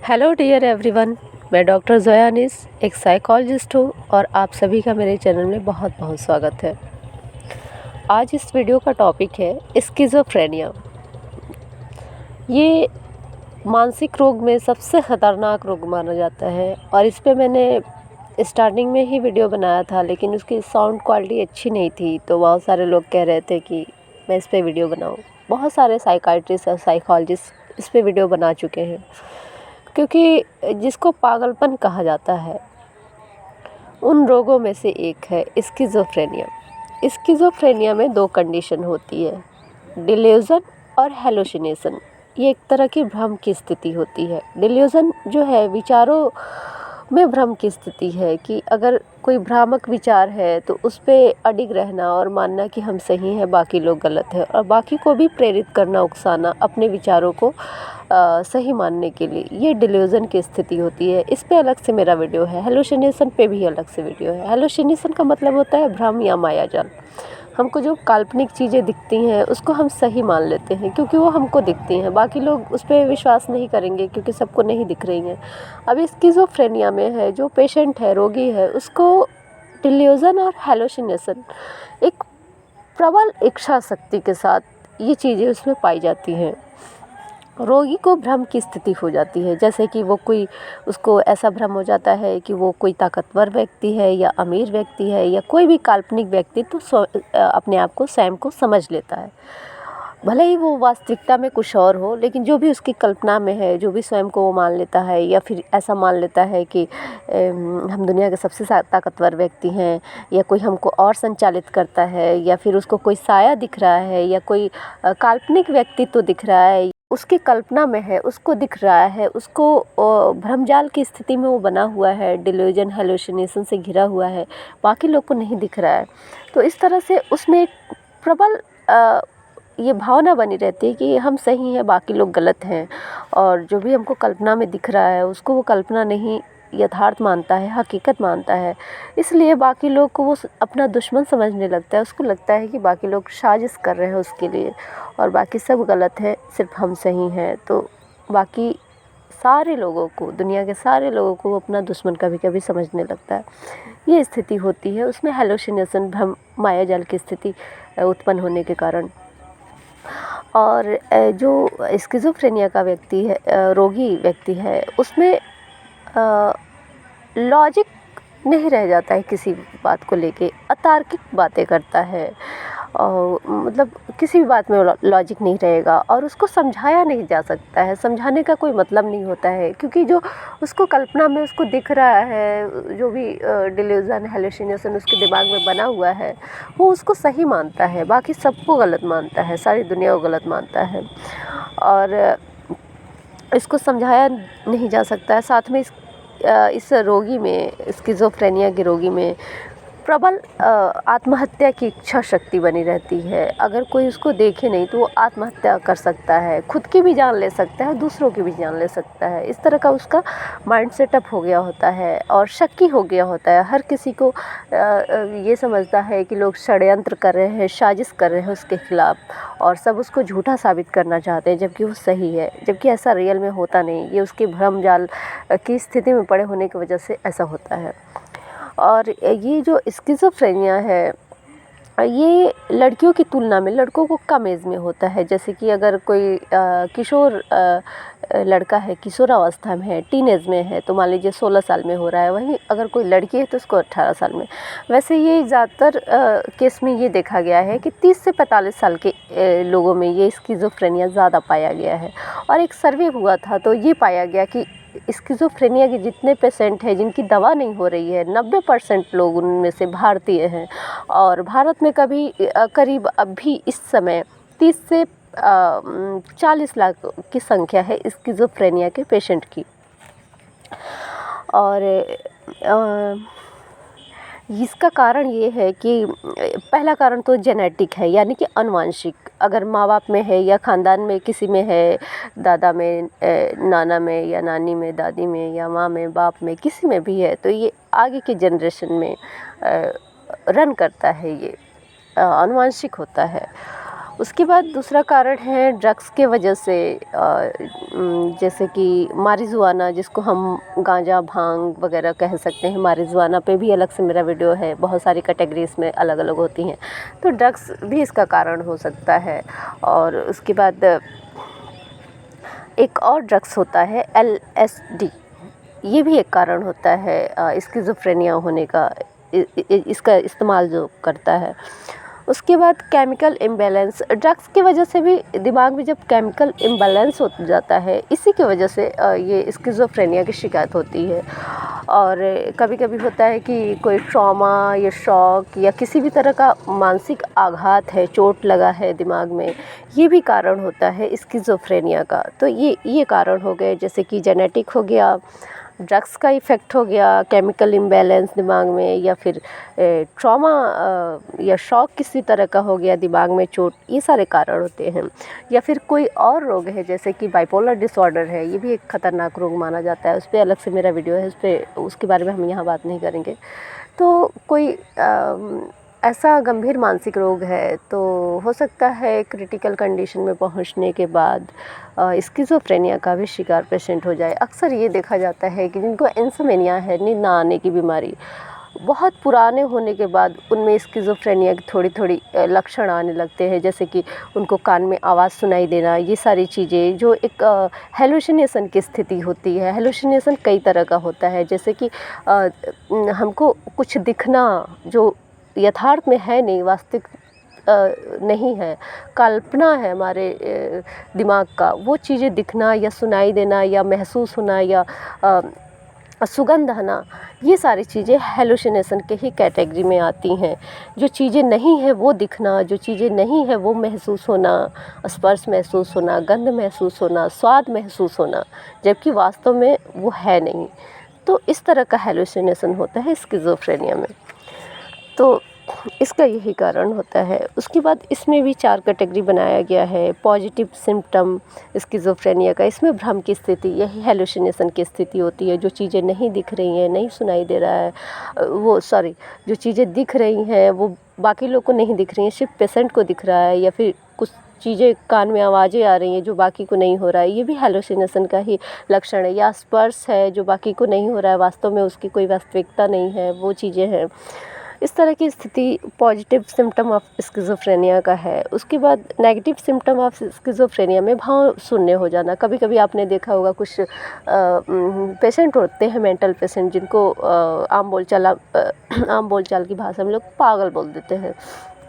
Hello dear everyone, मैं doctor ज़ोयानिस एक psychologist हूँ और आप सभी का मेरे चैनल में बहुत बहुत स्वागत है। आज इस वीडियो का टॉपिक है स्किज़ोफ्रेनिया। ये मानसिक रोग में सबसे ख़तरनाक रोग माना जाता है और इस पे मैंने स्टार्टिंग में ही वीडियो बनाया था, लेकिन उसकी साउंड क्वालिटी अच्छी नहीं थी, तो बहुत सारे लोग कह रहे थे कि मैं इस पे वीडियो बनाऊँ। बहुत सारे साइकाइट्रिस्ट और साइकोलॉजिस्ट इस पे वीडियो बना चुके हैं, क्योंकि जिसको पागलपन कहा जाता है उन रोगों में से एक है स्किज़ोफ्रेनिया। स्किज़ोफ्रेनिया में दो कंडीशन होती है, डिल्यूज़न और हेलुसिनेशन। ये एक तरह की भ्रम की स्थिति होती है। डिल्यूज़न जो है विचारों में भ्रम की स्थिति है कि अगर कोई भ्रामक विचार है तो उस पे अडिग रहना और मानना कि हम सही हैं, बाकी लोग गलत हैं, और बाकी को भी प्रेरित करना, उकसाना अपने विचारों को सही मानने के लिए, ये डिल्यूज़न की स्थिति होती है। इस पे अलग से मेरा वीडियो है। हेलुसिनेशन पे भी अलग से वीडियो है। हेलुसिनेशन का मतलब होता है भ्रम या मायाजाल। हमको जो काल्पनिक चीज़ें दिखती हैं उसको हम सही मान लेते हैं क्योंकि वो हमको दिखती हैं, बाकी लोग उस पर विश्वास नहीं करेंगे क्योंकि सबको नहीं दिख रही हैं। अब स्किज़ोफ्रेनिया में है जो पेशेंट है, रोगी है, उसको डिल्यूज़न और हेलुसिनेशन एक प्रबल इच्छा शक्ति के साथ ये चीज़ें उसमें पाई जाती हैं। रोगी को भ्रम की स्थिति हो जाती है, जैसे कि वो कोई, उसको ऐसा भ्रम हो जाता है कि वो कोई ताकतवर व्यक्ति है या अमीर व्यक्ति है या कोई भी काल्पनिक व्यक्ति तो अपने आप को स्वयं को समझ लेता है। भले ही वो वास्तविकता में कुछ और हो, लेकिन जो भी उसकी कल्पना में है, जो भी स्वयं को वो मान लेता है या फिर ऐसा मान लेता है कि हम दुनिया के सबसे ताकतवर व्यक्ति हैं, या कोई हमको और संचालित करता है, या फिर उसको कोई साया दिख रहा है या कोई काल्पनिक व्यक्तित्व दिख रहा है, उसकी कल्पना में है, उसको दिख रहा है, उसको भ्रमजाल की स्थिति में वो बना हुआ है, डिल्यूजन हेलुसिनेशन से घिरा हुआ है, बाकी लोग को नहीं दिख रहा है। तो इस तरह से उसमें एक प्रबल ये भावना बनी रहती है कि हम सही हैं, बाकी लोग गलत हैं, और जो भी हमको कल्पना में दिख रहा है उसको वो कल्पना नहीं यथार्थ मानता है, हकीकत मानता है। इसलिए बाकी लोग को वो अपना दुश्मन समझने लगता है। उसको लगता है कि बाकी लोग साजिश कर रहे हैं उसके लिए और बाकी सब गलत है, सिर्फ हम सही हैं। तो बाकी सारे लोगों को, दुनिया के सारे लोगों को वो अपना दुश्मन कभी कभी समझने लगता है। ये स्थिति होती है उसमें, हेलुसिनेशन, भ्रम, मायाजाल की स्थिति उत्पन्न होने के कारण। और जो स्किज़ोफ्रेनिया का व्यक्ति है, रोगी व्यक्ति है, उसमें लॉजिक नहीं रह जाता है, किसी बात को लेके अतार्किक बातें करता है, और मतलब किसी भी बात में लॉजिक नहीं रहेगा और उसको समझाया नहीं जा सकता है। समझाने का कोई मतलब नहीं होता है, क्योंकि जो उसको कल्पना में उसको दिख रहा है, जो भी डिल्यूजन हेलुसिनेशन उसके दिमाग में बना हुआ है, वो उसको सही मानता है, बाकी सबको गलत मानता है, सारी दुनिया को गलत मानता है, और इसको समझाया नहीं जा सकता है। साथ में इस रोगी में, स्किज़ोफ्रेनिया के रोगी में प्रबल आत्महत्या की इच्छा शक्ति बनी रहती है। अगर कोई उसको देखे नहीं तो वो आत्महत्या कर सकता है, खुद की भी जान ले सकता है, दूसरों की भी जान ले सकता है। इस तरह का उसका माइंड सेटअप हो गया होता है और शक्की हो गया होता है। हर किसी को ये समझता है कि लोग षड्यंत्र कर रहे हैं, साजिश कर रहे हैं उसके खिलाफ़, और सब उसको झूठा साबित करना चाहते हैं, जबकि वो सही है, जबकि ऐसा रियल में होता नहीं। ये उसके भ्रम जाल की स्थिति में पड़े होने की वजह से ऐसा होता है। और ये जो स्किज़ोफ्रेनिया है, ये लड़कियों की तुलना में लड़कों को कम एज में होता है। जैसे कि अगर कोई किशोर लड़का है, किशोरावस्था में है, टीनेज में है, तो मान लीजिए 16 साल में हो रहा है, वहीं अगर कोई लड़की है तो उसको 18 साल में। वैसे ये ज़्यादातर केस में ये देखा गया है कि 30 से 45 साल के लोगों में ये स्किज़ोफ्रेनिया ज़्यादा पाया गया है। और एक सर्वे हुआ था तो ये पाया गया कि स्किज़ोफ्रेनिया के जितने पेशेंट हैं जिनकी दवा नहीं हो रही है, 90% लोग उनमें से भारतीय हैं। और भारत में करीब अभी इस समय 30 से 40 लाख की संख्या है स्किज़ोफ्रेनिया के पेशेंट की। और इसका कारण ये है कि पहला कारण तो जेनेटिक है, यानी कि आनुवंशिक। अगर माँ बाप में है या ख़ानदान में किसी में है, दादा में, नाना में या नानी में, दादी में या माँ में, बाप में, किसी में भी है, तो ये आगे के जनरेशन में रन करता है, ये आनुवंशिक होता है। उसके बाद दूसरा कारण है ड्रग्स के वजह से, जैसे कि मारिजुआना, जिसको हम गांजा भांग वगैरह कह सकते हैं। मारिजुआना पे भी अलग से मेरा वीडियो है, बहुत सारी कैटेगरीज में अलग अलग होती हैं। तो ड्रग्स भी इसका कारण हो सकता है। और उसके बाद एक और ड्रग्स होता है LSD, ये भी एक कारण होता है स्किज़ोफ्रेनिया होने का, इसका इस्तेमाल जो करता है। उसके बाद केमिकल इम्बैलेंस, ड्रग्स की वजह से भी दिमाग में जब केमिकल इम्बैलेंस हो जाता है, इसी की वजह से ये स्किज़ोफ्रेनिया की शिकायत होती है। और कभी कभी होता है कि कोई ट्रॉमा या शॉक या किसी भी तरह का मानसिक आघात है, चोट लगा है दिमाग में, ये भी कारण होता है स्किज़ोफ्रेनिया का। तो ये कारण हो गए, जैसे कि जेनेटिक हो गया, ड्रग्स का इफ़ेक्ट हो गया, केमिकल इम्बैलेंस दिमाग में, या फिर ट्रॉमा या शॉक किसी तरह का हो गया, दिमाग में चोट, ये सारे कारण होते हैं। या फिर कोई और रोग है जैसे कि बाइपोलर डिसऑर्डर है, ये भी एक ख़तरनाक रोग माना जाता है। उस पर अलग से मेरा वीडियो है, उसके बारे में हम यहाँ बात नहीं करेंगे। तो कोई ऐसा गंभीर मानसिक रोग है तो हो सकता है क्रिटिकल कंडीशन में पहुंचने के बाद स्किज़ोफ्रेनिया का भी शिकार पेशेंट हो जाए। अक्सर ये देखा जाता है कि जिनको इंसोमेनिया है, नींद ना आने की बीमारी, बहुत पुराने होने के बाद उनमें स्किज़ोफ्रेनिया की थोड़ी थोड़ी लक्षण आने लगते हैं, जैसे कि उनको कान में आवाज़ सुनाई देना, ये सारी चीज़ें जो एक हेलुसिनेशन की स्थिति होती है। हेलुसिनेशन कई तरह का होता है, जैसे कि हमको कुछ दिखना जो यथार्थ में है नहीं, वास्तविक नहीं है, कल्पना है हमारे दिमाग का, वो चीज़ें दिखना या सुनाई देना या महसूस होना या सुगंध आना, ये सारी चीज़ें हेलुसिनेशन के ही कैटेगरी में आती हैं। जो चीज़ें नहीं है वो दिखना, जो चीज़ें नहीं है वो महसूस होना, स्पर्श महसूस होना, गंध महसूस होना, स्वाद महसूस होना, जबकि वास्तव में वो है नहीं। तो इस तरह का हेलुसिनेशन होता है स्किज़ोफ्रेनिया में। तो इसका यही कारण होता है। उसके बाद इसमें भी 4 कैटेगरी बनाया गया है। पॉजिटिव सिम्पटम स्किज़ोफ्रेनिया का, इसमें भ्रम की स्थिति, यही हेलुसिनेशन की स्थिति होती है। जो चीज़ें नहीं दिख रही हैं, नहीं सुनाई दे रहा है, जो चीज़ें दिख रही हैं वो बाकी लोग को नहीं दिख रही हैं, सिर्फ पेशेंट को दिख रहा है, या फिर कुछ चीज़ें कान में आवाज़ें आ रही हैं जो बाकी को नहीं हो रहा है, ये भी हेलुसिनेशन का ही लक्षण है। या स्पर्श है जो बाकी को नहीं हो रहा है, वास्तव में उसकी कोई वास्तविकता नहीं है, वो चीज़ें हैं। इस तरह की स्थिति पॉजिटिव सिम्टम ऑफ स्किज़ोफ्रेनिया का है। उसके बाद नेगेटिव सिम्टम ऑफ स्किज़ोफ्रेनिया में भाव शून्य हो जाना। कभी कभी आपने देखा होगा कुछ पेशेंट होते हैं, मेंटल पेशेंट, जिनको आम बोलचाल की भाषा में लोग पागल बोल देते हैं।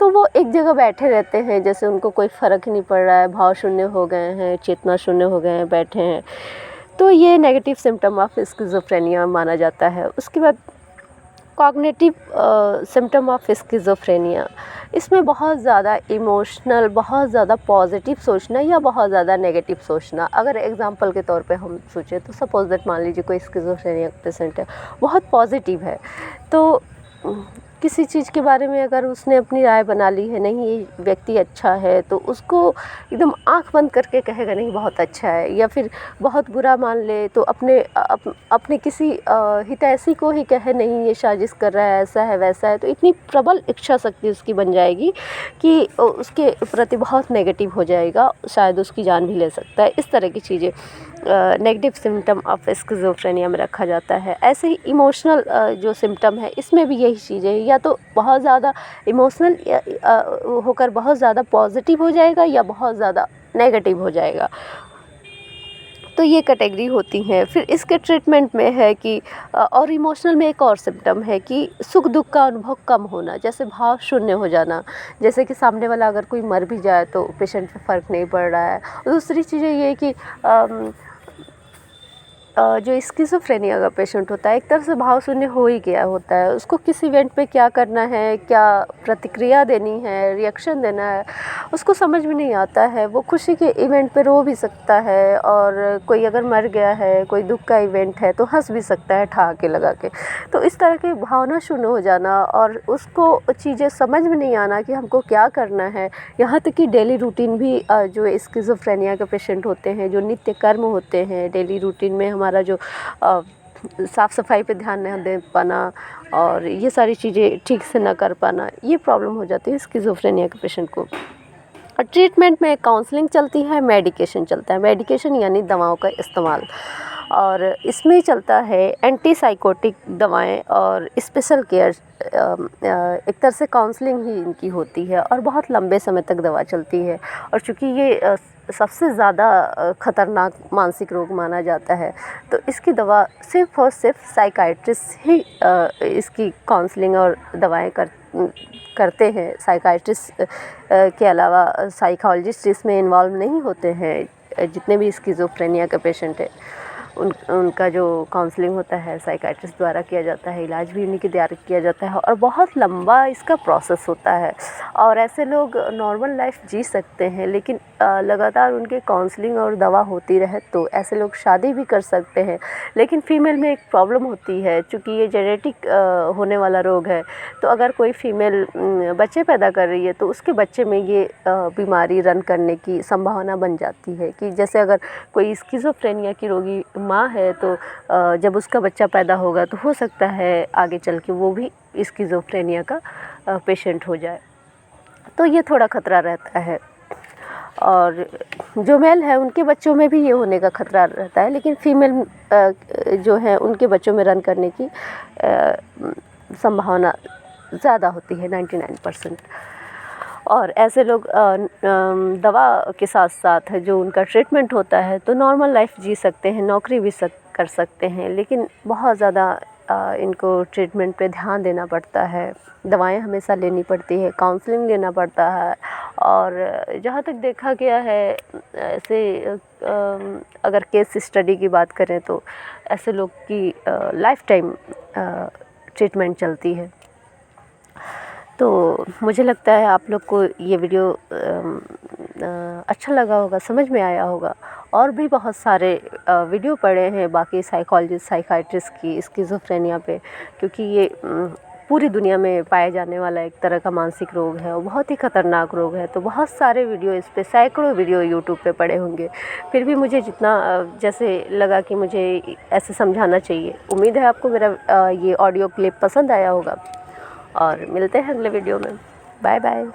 तो वो एक जगह बैठे रहते हैं, जैसे उनको कोई फ़र्क ही नहीं पड़ रहा है, भाव शून्य हो गए हैं, चेतना शून्य हो गए हैं, बैठे हैं। तो ये नेगेटिव सिम्टम ऑफ स्किज़ोफ्रेनिया माना जाता है। उसके बाद कॉग्निटिव सिम्टम ऑफ स्किज़ोफ्रेनिया, इसमें बहुत ज़्यादा इमोशनल, बहुत ज़्यादा पॉजिटिव सोचना या बहुत ज़्यादा नेगेटिव सोचना। अगर एग्जांपल के तौर पे हम सोचें तो सपोज़ दैट मान लीजिए कोई स्किज़ोफ्रेनिया पेशेंट है, बहुत पॉजिटिव है, तो किसी चीज़ के बारे में अगर उसने अपनी राय बना ली है, नहीं ये व्यक्ति अच्छा है, तो उसको एकदम आंख बंद करके कहेगा नहीं बहुत अच्छा है। या फिर बहुत बुरा मान ले तो अपने किसी हितैषी को ही कहे नहीं ये साजिश कर रहा है, ऐसा है वैसा है। तो इतनी प्रबल इच्छा शक्ति उसकी बन जाएगी कि उसके प्रति बहुत नेगेटिव हो जाएगा, शायद उसकी जान भी ले सकता है। इस तरह की चीज़ें नेगेटिव सिम्टम ऑफ स्किज़ोफ्रेनिया में रखा जाता है। ऐसे ही इमोशनल जो सिम्टम है, इसमें भी यही चीज़ें, या तो बहुत ज़्यादा इमोशनल होकर बहुत ज़्यादा पॉजिटिव हो जाएगा या बहुत ज़्यादा नेगेटिव हो जाएगा। तो ये कैटेगरी होती हैं। फिर इसके ट्रीटमेंट में है कि और इमोशनल में एक और सिम्टम है कि सुख दुख का अनुभव कम होना, जैसे भाव शून्य हो जाना, जैसे कि सामने वाला अगर कोई मर भी जाए तो पेशेंट पे फ़र्क नहीं पड़ रहा है। दूसरी चीज़ें ये कि जो स्किज़ोफ्रेनिया का पेशेंट होता है, एक तरह से भाव शून्य हो ही गया होता है। उसको किस इवेंट पे क्या करना है, क्या प्रतिक्रिया देनी है, रिएक्शन देना है, उसको समझ में नहीं आता है। वो खुशी के इवेंट पे रो भी सकता है, और कोई अगर मर गया है, कोई दुख का इवेंट है तो हंस भी सकता है ठहाके लगा के। तो इस तरह की भावना शून्य हो जाना और उसको चीज़ें समझ में नहीं आना कि हमको क्या करना है। यहाँ तक कि डेली रूटीन भी जो स्किज़ोफ्रेनिया के पेशेंट होते हैं, जो नित्य कर्म होते हैं डेली रूटीन में, हमारा जो साफ़ सफाई पे ध्यान नहीं दे पाना और ये सारी चीज़ें ठीक से ना कर पाना, ये प्रॉब्लम हो जाती है स्किज़ोफ्रेनिया के पेशेंट को। और ट्रीटमेंट में काउंसलिंग चलती है, मेडिकेशन चलता है। मेडिकेशन यानी दवाओं का इस्तेमाल, और इसमें चलता है एंटीसाइकोटिक दवाएं और स्पेशल केयर। एक तरह से काउंसलिंग ही इनकी होती है और बहुत लंबे समय तक दवा चलती है। और चूँकि ये सबसे ज़्यादा ख़तरनाक मानसिक रोग माना जाता है, तो इसकी दवा सिर्फ़ और सिर्फ साइकाइट्रिस्ट ही इसकी काउंसलिंग और दवाएं करते हैं। साइकाइट्रिस्ट के अलावा साइकोलॉजिस्ट इसमें इन्वॉल्व नहीं होते हैं। जितने भी स्किज़ोफ्रेनिया के पेशेंट हैं उनका जो काउंसलिंग होता है साइकाइट्रिस्ट द्वारा किया जाता है, इलाज भी उन्हीं के द्वारा किया जाता है, और बहुत लंबा इसका प्रोसेस होता है। और ऐसे लोग नॉर्मल लाइफ जी सकते हैं, लेकिन लगातार उनके काउंसलिंग और दवा होती रहे तो ऐसे लोग शादी भी कर सकते हैं। लेकिन फीमेल में एक प्रॉब्लम होती है, चूँकि ये जेनेटिक होने वाला रोग है, तो अगर कोई फीमेल बच्चे पैदा कर रही है तो उसके बच्चे में ये बीमारी रन करने की संभावना बन जाती है। कि जैसे अगर कोई स्किज़ोफ्रेनिया की रोगी माँ है तो जब उसका बच्चा पैदा होगा तो हो सकता है आगे चल के वो भी स्किज़ोफ्रेनिया का पेशेंट हो जाए। तो ये थोड़ा ख़तरा रहता है। और जो मेल है उनके बच्चों में भी ये होने का ख़तरा रहता है, लेकिन फीमेल जो है उनके बच्चों में रन करने की संभावना ज़्यादा होती है, 99%। और ऐसे लोग दवा के साथ साथ जो उनका ट्रीटमेंट होता है तो नॉर्मल लाइफ जी सकते हैं, नौकरी भी कर सकते हैं, लेकिन बहुत ज़्यादा इनको ट्रीटमेंट पे ध्यान देना पड़ता है, दवाएं हमेशा लेनी पड़ती है, काउंसलिंग लेना पड़ता है। और जहाँ तक देखा गया है ऐसे अगर केस स्टडी की बात करें तो ऐसे लोग की लाइफ टाइम ट्रीटमेंट चलती है। तो मुझे लगता है आप लोग को ये वीडियो अच्छा लगा होगा, समझ में आया होगा। और भी बहुत सारे वीडियो पड़े हैं बाकी साइकोलॉजिस्ट साइकाइट्रिस्ट की स्किज़ोफ्रेनिया पे, क्योंकि ये पूरी दुनिया में पाए जाने वाला एक तरह का मानसिक रोग है और बहुत ही ख़तरनाक रोग है। तो बहुत सारे वीडियो इस पे, सैकड़ों वीडियो यूट्यूब पे पड़े होंगे। फिर भी मुझे जितना जैसे लगा कि मुझे ऐसे समझाना चाहिए। उम्मीद है आपको मेरा ये ऑडियो क्लिप पसंद आया होगा, और मिलते हैं अगले वीडियो में। Bye bye.